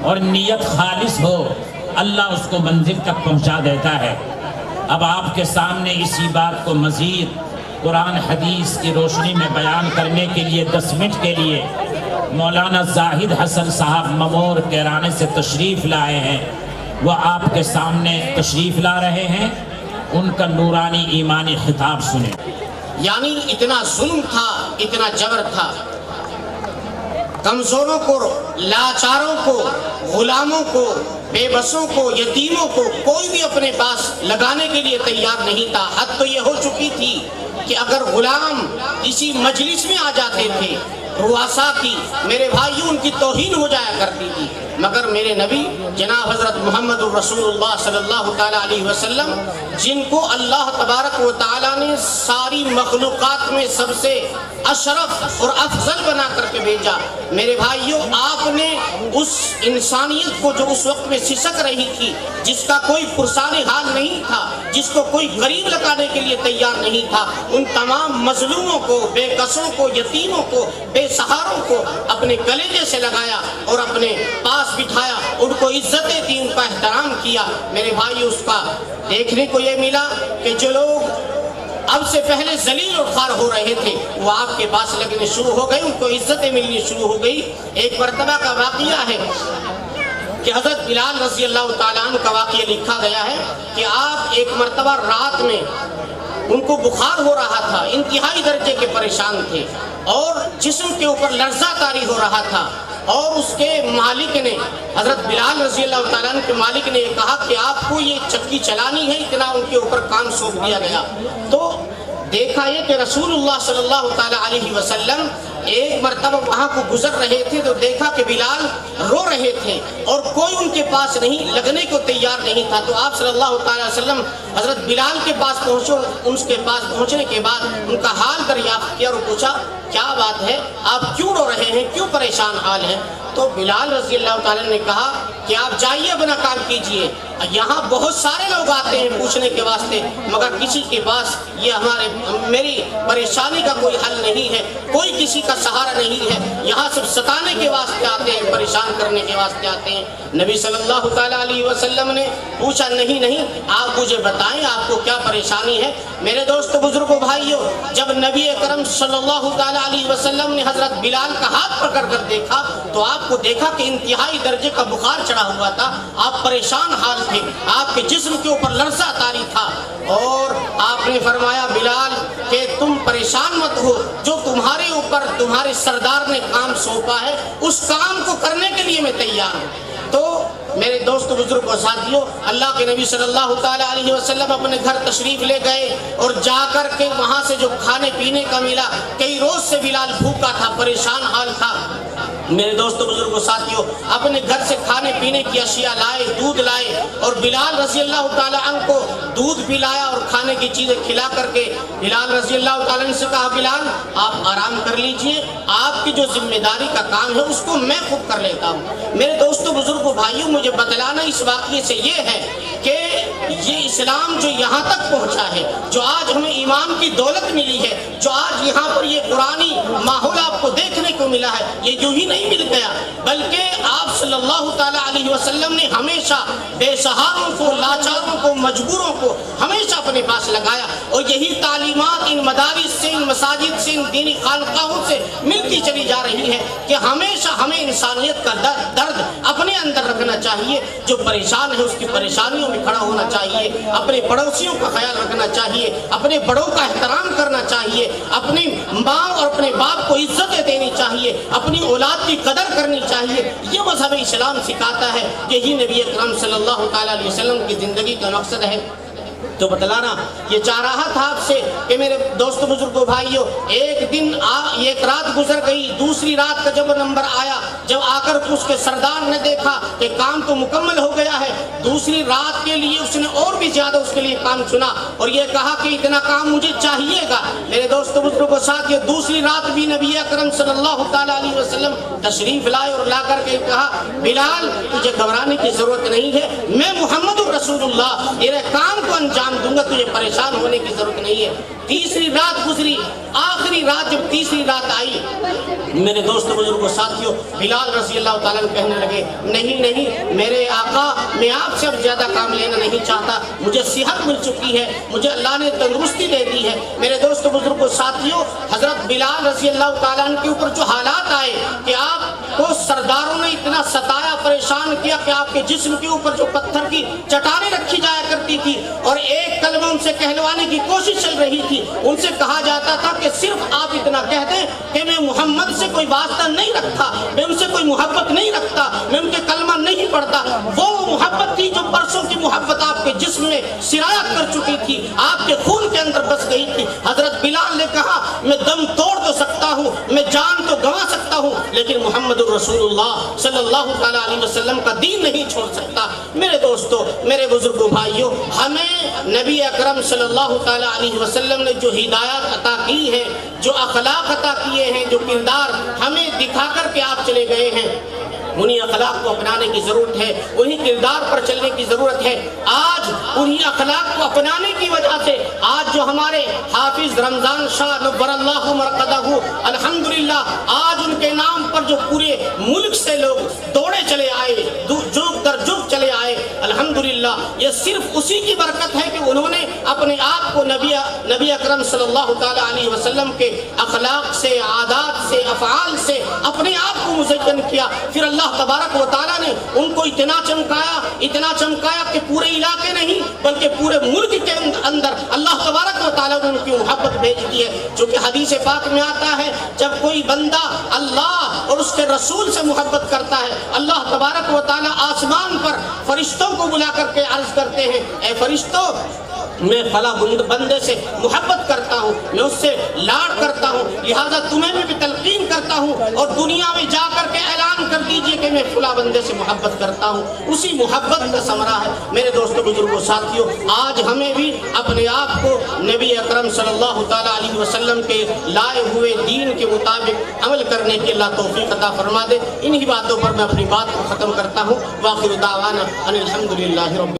اور نیت خالص ہو اللہ اس کو منزل تک پہنچا دیتا ہے۔ اب آپ کے سامنے اسی بات کو مزید قرآن حدیث کی روشنی میں بیان کرنے کے لیے 10 منٹ کے لیے مولانا زاہد حسن صاحب ممور کیرانے سے تشریف لائے ہیں۔ وہ آپ کے سامنے تشریف لا رہے ہیں، ان کا نورانی ایمانی خطاب سنیں۔ یعنی اتنا ظلم تھا، اتنا جبر تھا، کمزوروں کو، لاچاروں کو، غلاموں کو، بے بسوں کو، یتیموں کو کوئی بھی اپنے پاس لگانے کے لیے تیار نہیں تھا۔ حد تو یہ ہو چکی تھی کہ اگر غلام کسی مجلس میں آ جاتے تھے رؤسا کی، میرے بھائیوں، ان کی توہین ہو جایا کرتی تھی، مگر میرے نبی جناب حضرت محمد الرسول اللہ صلی اللہ تعالیٰ علیہ وسلم، جن کو اللہ تبارک و تعالیٰ نے ساری مخلوقات میں سب سے اشرف اور افضل بنا کر کے بھیجا، میرے بھائیوں، آپ نے اس انسانیت کو جو اس وقت میں سسک رہی تھی، جس کا کوئی پرسان حال نہیں تھا، جس کو کوئی غریب لگانے کے لیے تیار نہیں تھا، ان تمام مظلوموں کو، بے کسوں کو، یتیموں کو، بے سہاروں کو اپنے کلیجے سے لگایا اور اپنے پاس بٹھایا، ان کو عزتیں دی، ان کا احترام کیا۔ میرے بھائی، اس کا دیکھنے کو یہ ملا کہ جو لوگ اب سے پہلے ذلیل اور خوار ہو رہے تھے وہ آپ کے پاس لگنے شروع ہو گئے، ان کو عزتیں ملنی شروع ہو گئی۔ ایک مرتبہ کا واقعہ ہے کہ حضرت بلال رضی اللہ تعالیٰ عنہ کا واقعہ لکھا گیا ہے کہ آپ ایک مرتبہ رات میں، ان کو بخار ہو رہا تھا، انتہائی درجے کے پریشان تھے اور جسم کے اوپر لرزہ طاری ہو رہا تھا، اور اس کے مالک نے، حضرت بلال رضی اللہ تعالیٰ عنہ کے مالک نے یہ کہا کہ آپ کو یہ چکی چلانی ہے، اتنا ان کے اوپر کام سونپ دیا گیا۔ تو دیکھا یہ کہ رسول اللہ صلی اللہ تعالیٰ علیہ وسلم ایک مرتبہ وہاں کو گزر رہے تھے تو دیکھا کہ بلال رو رہے تھے اور کوئی ان کے پاس نہیں، لگنے کو تیار نہیں تھا۔ تو آپ صلی اللہ تعالیٰ علیہ وسلم حضرت بلال کے پاس پہنچے، ان کے پاس پہنچنے کے بعد ان کا حال دریافت کیا اور پوچھا کیا بات ہے، آپ کیوں رو رہے ہیں، کیوں پریشان حال ہیں؟ تو بلال رضی اللہ تعالیٰ نے کہا کہ آپ جائیے، اپنا کام کیجئے، یہاں بہت سارے لوگ آتے ہیں پوچھنے کے واسطے، مگر کسی کے پاس یہ میری پریشانی کا کوئی حل نہیں ہے، کوئی کسی کا سہارا نہیں ہے، یہاں سب ستانے کے واسطے آتے ہیں، پریشان کرنے کے واسطے آتے ہیں۔ نبی صلی اللہ تعالیٰ علیہ وسلم نے پوچھا نہیں، آپ مجھے بتائیں آپ کو کیا پریشانی ہے۔ میرے دوست بزرگوں بھائیوں، جب نبی اکرم صلی اللہ تعالیٰ علیہ وسلم نے حضرت بلال کا ہاتھ پکڑ کر دیکھا تو آپ کو دیکھا کہ انتہائی درجے کا بخار چڑھا ہوا تھا، آپ پریشان حال تھے، آپ کے جسم کے اوپر لرزہ طاری تھا، اور آپ نے فرمایا بلال کہ تم پریشان مت ہو، جو تمہارے اوپر تمہارے سردار نے کام سونپا ہے اس کام کو کرنے کے لیے میں تیار ہوں۔ تو میرے دوست بزرگ و ساتھیوں، اللہ کے نبی صلی اللہ تعالیٰ علیہ وسلم اپنے گھر تشریف لے گئے اور جا کر کے وہاں سے جو کھانے پینے کا ملا، کئی روز سے بلال بھوکا تھا، پریشان حال تھا، میرے دوستو بزرگوں ساتھیوں، اپنے گھر سے کھانے پینے کی اشیاء لائے، دودھ لائے، اور بلال رضی اللہ تعالیٰ عنہ کو دودھ پلایا اور کھانے کی چیزیں کھلا کر کے بلال رضی اللہ تعالیٰ عنہ سے کہا بلال آپ آرام کر لیجئے، آپ کی جو ذمہ داری کا کام ہے اس کو میں خود کر لیتا ہوں۔ میرے دوستو بزرگوں بھائیوں، مجھے بتلانا اس واقعے سے یہ ہے کہ یہ اسلام جو یہاں تک پہنچا ہے، جو آج ہمیں ایمان کی دولت ملی ہے، جو آج یہاں پر یہ قرآنی ماحول آپ کو دیکھنے کو ملا ہے، یہ جو ہی نہیں مل گیا، بلکہ آپ صلی اللہ تعالیٰ علیہ وسلم نے ہمیشہ بے سہاروں کو، لاچاروں کو، مجبوروں کو ہمیشہ اپنے پاس لگایا، اور یہی تعلیمات ان مدارس سے، ان مساجد سے، ان دینی خانقاہوں سے ملتی چلی جا رہی ہے کہ ہمیشہ ہمیں انسانیت کا درد اپنے اندر رکھنا چاہیے، جو پریشان ہے اس کی پریشانیوں میں کھڑا ہونا چاہیے، اپنے پڑوسیوں کا خیال رکھنا چاہیے، اپنے بڑوں کا احترام کرنا چاہیے، اپنی ماں اور اپنے باپ کو عزتیں دینی چاہیے، اپنی اولاد کی قدر کرنی چاہیے۔ یہ مذہب اسلام سکھاتا ہے، یہی نبی اکرم صلی اللہ تعالیٰ علیہ وسلم کی زندگی کا مقصد ہے۔ تو بتلانا یہ چاہ رہا تھا آپ سے کہ میرے دوست بزرگوں بھائیوں، ایک رات گزر گئی، دوسری رات کا جب نمبر آیا، جب آ کر اس کے سردار نے دیکھا کہ کام تو مکمل ہو گیا ہے، دوسری رات کے لیے اس نے اور بھی زیادہ اس کے لیے کام چنا اور یہ کہا کہ اتنا کام مجھے چاہیے گا۔ میرے دوست بزرگوں ساتھ یہ دوسری رات بھی نبی اکرم صلی اللہ تعالیٰ علیہ وسلم تشریف لائے اور لا کر کے کہا بلال تجھے گھبرانے کی ضرورت نہیں ہے، میں محمد رسول اللہ میرے کام کو انجام انعام دوں گا, تجھے پریشان ہونے کی ضرورت نہیں ہے. تیسری رات گزری, آخری رات جب تیسری رات آئی, میرے دوست بزرگوں ساتھیوں, بلال رضی اللہ تعالیٰ کہنے لگے نہیں نہیں میرے آقا, میں آپ سے اب زیادہ کام لینا نہیں چاہتا, مجھے صحت مل چکی ہے, مجھے اللہ نے تندرستی دے دی ہے. میرے دوست بزرگوں ساتھیوں, حضرت بلال رضی اللہ تعالیٰ کے اوپر جو حالات آئے کہ آپ کو سرداروں نے اتنا ستایا, پریشان کیا کہ آپ کے جسم کے اوپر جو پتھر کی چٹانیں رکھی جایا کرتی تھی اور ایک کلمہ ان سے کہلوانے کی کوشش چل رہی تھی, ان سے کہا جاتا تھا کہ صرف آپ اتنا کہہ دیں کہ میں محمد سے کوئی واسطہ نہیں رکھتا, میں ان سے کوئی محبت نہیں رکھتا, میں ان کے کلمہ نہیں پڑھتا. وہ محبت تھی جو برسوں کی محبت آپ کے جسم میں سرایت کر چکی تھی, آپ کے خون کے اندر بس گئی تھی. حضرت بلال نے کہا میں دم توڑ تو سکتا ہوں, میں جان تو گنوا سکتا ہوں, لیکن محمد الرسول اللہ صلی اللہ تعالیٰ علیہ وسلم کا دین نہیں چھوڑ سکتا. میرے دوستو, میرے بزرگوں بھائیوں, ہمیں نبی اکرم صلی اللہ تعالیٰ علیہ وسلم نے جو ہدایات عطا کی ہے, جو اخلاق عطا کیے ہیں, جو کردار ہمیں دکھا کر کے آپ چلے گئے ہیں, انہی اخلاق کو اپنانے کی ضرورت ہے, انہی کردار پر چلنے کی ضرورت ہے. آج انہی اخلاق کو اپنانے کی وجہ سے آج جو ہمارے حافظ رمضان شاہ نور اللہ مرقدہ, الحمدللہ آج ان کے نام پر جو پورے ملک سے لوگ دوڑے چلے آئے, جوگ در جوگ چلے آئے, الحمدللہ یہ صرف اسی کی برکت ہے کہ انہوں نے اپنے آپ کو نبی اکرم صلی اللہ تعالیٰ علیہ وسلم کے اخلاق سے, عادات سے, افعال سے اپنے آپ کو مزین کیا. پھر اللہ تبارک و تعالیٰ نے ان کو اتنا چمکایا کہ پورے علاقے نہیں بلکہ پورے ملک کے اندر اللہ تبارک و تعالیٰ نے ان کی محبت بھیج دی ہے. جو کہ حدیث پاک میں آتا ہے, جب کوئی بندہ اللہ اور اس کے رسول سے محبت کرتا ہے, اللہ تبارک و تعالیٰ آسمان پر فرشتوں کو بلا کر کے عرض کرتے ہیں, اے فرشتوں, میں فلاں بندے سے محبت کرتا ہوں, میں اس سے لاڈ کرتا ہوں, لہذا تمہیں بھی تلقین کرتا ہوں اور دنیا میں جا کر کے اعلان کر دیجئے کہ میں فلاں بندے سے محبت کرتا ہوں. اسی محبت کا ثمرہ ہے. میرے دوستوں بزرگوں ساتھیوں, آج ہمیں بھی اپنے آپ کو نبی اکرم صلی اللہ تعالیٰ علیہ وسلم کے لائے ہوئے دین کے مطابق عمل کرنے کی اللہ توفیق عطا فرما دے. انہی باتوں پر میں اپنی بات کو ختم کرتا ہوں. واخر دعوانا ان الحمدللہ رب